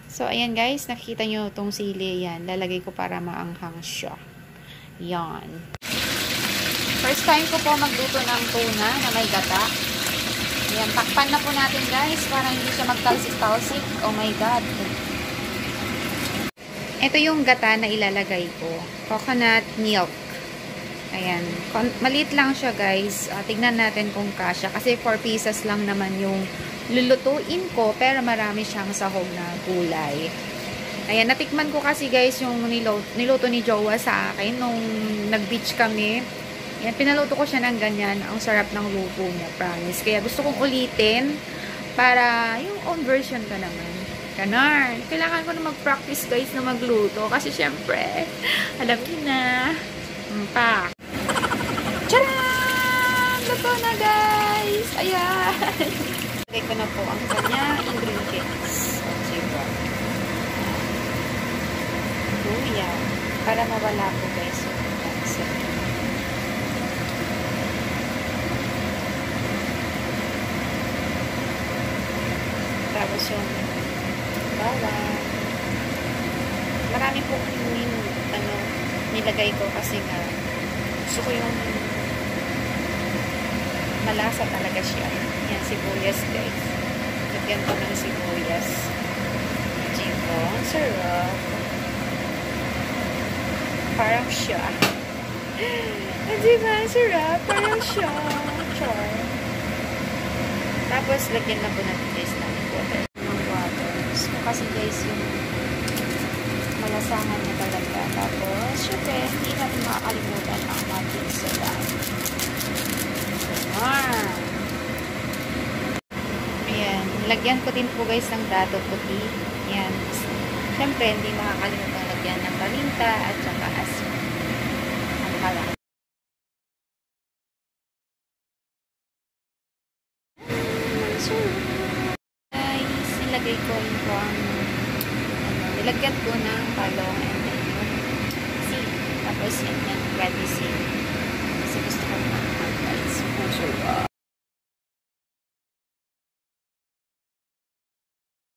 So, ayan guys, nakikita nyo itong sili yan. Lalagay ko para maanghang siya. Yan. First time ko po magluto ng tuna na may gata. Ayan, takpan na po natin guys para hindi siya magtalsik-talsik. Oh my God. Ito yung gata na ilalagay ko. Coconut milk. Ayan. Maliit lang siya guys. Tignan natin kung kasya. Kasi 4 pieces lang naman yung lulutuin ko. Pero marami siyang sahog na gulay. Ayan. Natikman ko kasi guys yung niluto ni Jowa sa akin nung nag-beach kami. Ayan. Pinaluto ko siya ng ganyan. Ang sarap ng luto niya. Promise. Kaya gusto kong ulitin para yung own version ka naman. Ganon. Kailangan ko na mag-practice guys na magluto. Kasi syempre, alam niyo na. Pak. Tcharam! Luto na guys! Ayan! Lagay ko na po ang kanya ingredients. Diba? Luya. Para mawala po guys yung pansit. Tapos yung bawang. Marami pong nilagay ko kasi nga gusto ko yung malasa talaga siya. Yan, sibuyas guys. Lagyan ko ng sibuyas. Diba? Ang sarap. Parang siya. Diba? Ang sarap. Parang siya. Char. Tapos, lagyan na po natin guys ng water. Kasi guys, yung malasangan na talaga. Tapos, syempre, hindi natin makakalimutan ang ating sabaw. Ayan. Lagyan ko din po guys ng dato puti. Ayan. Syempre, hindi makakalimutan lagyan ng paminta at saka asin. Ang halang. Ilagay ko yung nilagyan ko ng talong and then yung seed. Tapos yan yung ready seed. Kasi gusto ko naman guys.